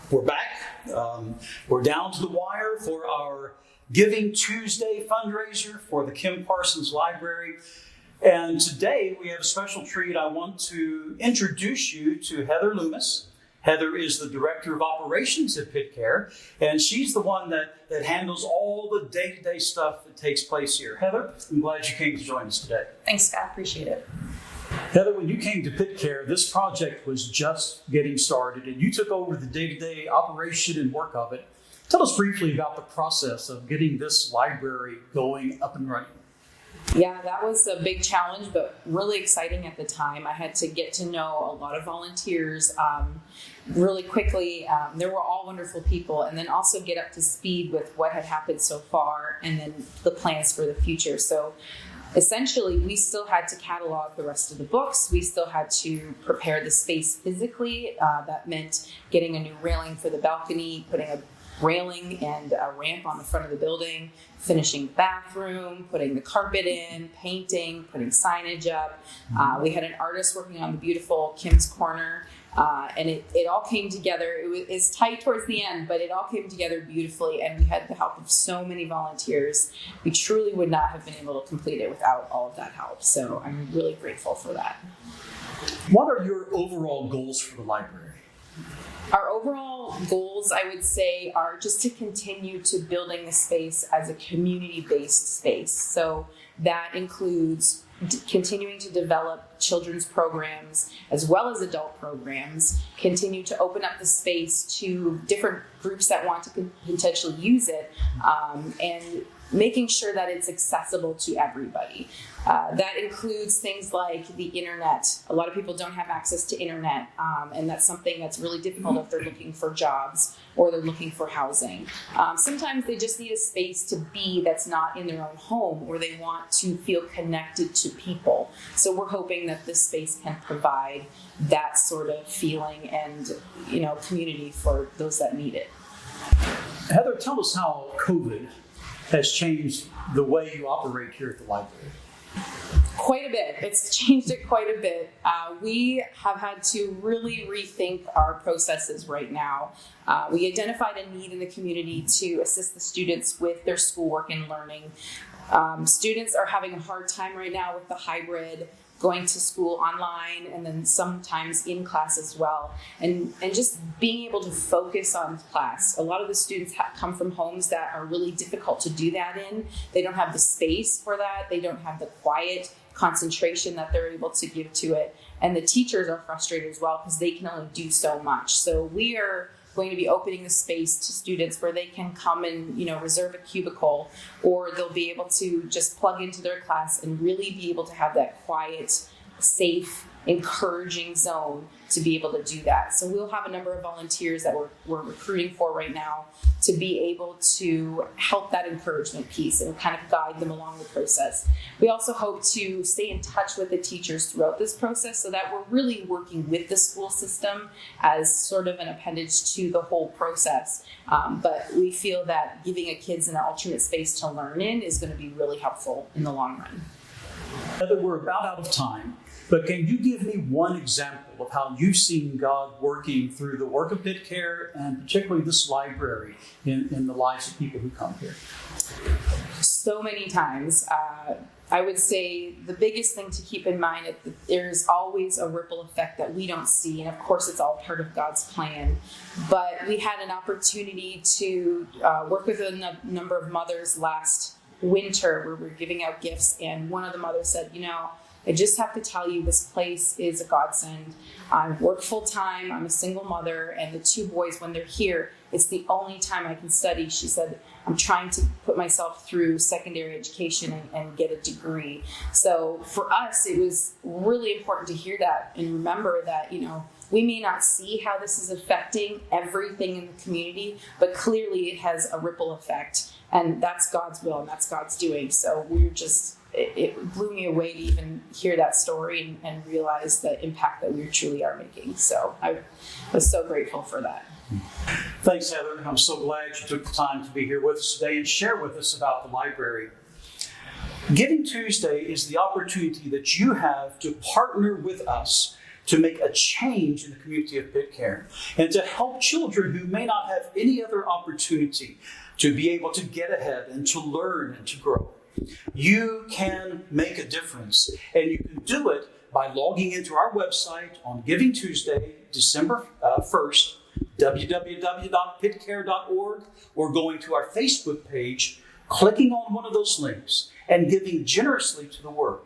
We're back. We're down to the wire for our Giving Tuesday fundraiser for the Kim Parsons Library. And today we have a special treat. I want to introduce you to Heather Loomis. Heather is the Director of Operations at PitCare, and she's the one that handles all the day-to-day stuff that takes place here. Heather, I'm glad you came to join us today. Thanks, Scott. Appreciate it. Heather, when you came to PitCare, this project was just getting started, and you took over the day-to-day operation and work of it. Tell us briefly about the process of getting this library going up and running. Yeah, that was a big challenge, but really exciting at the time. I had to get to know a lot of volunteers really quickly. They were all wonderful people, and then also get up to speed with what had happened so far and then the plans for the future. So essentially, we still had to catalog the rest of the books. We still had to prepare the space physically. That meant getting a new railing for the balcony, putting a railing and a ramp on the front of the building, finishing the bathroom, putting the carpet in, painting, putting signage up. We had an artist working on the beautiful Kim's Corner, and it all came together. It was tight towards the end, but it all came together beautifully, and we had the help of so many volunteers. We truly would not have been able to complete it without all of that help, so I'm really grateful for that. What are your overall goals for the library? Our overall goals, I would say, are just to continue to building the space as a community-based space. So that includes continuing to develop children's programs as well as adult programs, continue to open up the space to different groups that want to potentially use it, and making sure that it's accessible to everybody. That includes things like the internet. A lot of people don't have access to internet, and that's something that's really difficult if they're looking for jobs or they're looking for housing. Sometimes they just need a space to be that's not in their own home, or they want to feel connected to people. So we're hoping that this space can provide that sort of feeling and, community for those that need it. Heather, tell us how COVID has changed the way you operate here at the library. Quite a bit. It's changed it quite a bit. We have had to really rethink our processes right now. We identified a need in the community to assist the students with their schoolwork and learning. Students are having a hard time right now with the hybrid, going to school online and then sometimes in class as well, and just being able to focus on class. A lot of the students come from homes that are really difficult to do that in. They don't have the space for that. They don't have the quiet concentration that they're able to give to it. And the teachers are frustrated as well because they can only do so much. So we are going to be opening the space to students where they can come and reserve a cubicle, or they'll be able to just plug into their class and really be able to have that quiet, safe, encouraging zone to be able to do that. So we'll have a number of volunteers that we're recruiting for right now to be able to help that encouragement piece and kind of guide them along the process. We also hope to stay in touch with the teachers throughout this process so that we're really working with the school system as sort of an appendage to the whole process. But we feel that giving kids an alternate space to learn in is going to be really helpful in the long run. Heather, we're about out of time, but can you give me one example of how you've seen God working through the work of PitCare and particularly this library in the lives of people who come here? So many times. I would say the biggest thing to keep in mind is that there's always a ripple effect that we don't see, and of course it's all part of God's plan. But we had an opportunity to work with a number of mothers last winter where we were giving out gifts, and one of the mothers said, I just have to tell you, this place is a godsend. I work full time, I'm a single mother, and the two boys, when they're here, it's the only time I can study. She said, I'm trying to put myself through secondary education and get a degree. So for us, it was really important to hear that and remember that, we may not see how this is affecting everything in the community, but clearly it has a ripple effect, and that's God's will and that's God's doing. So it blew me away to even hear that story and realize the impact that we truly are making. So I was so grateful for that. Thanks, Heather. I'm so glad you took the time to be here with us today and share with us about the library. Giving Tuesday is the opportunity that you have to partner with us to make a change in the community of PitCare and to help children who may not have any other opportunity to be able to get ahead and to learn and to grow. You can make a difference, and you can do it by logging into our website on Giving Tuesday, December 1st, www.pitcare.org, or going to our Facebook page, clicking on one of those links, and giving generously to the work.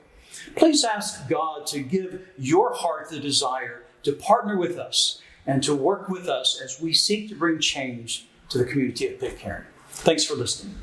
Please ask God to give your heart the desire to partner with us and to work with us as we seek to bring change to the community of PitCare. Thanks for listening.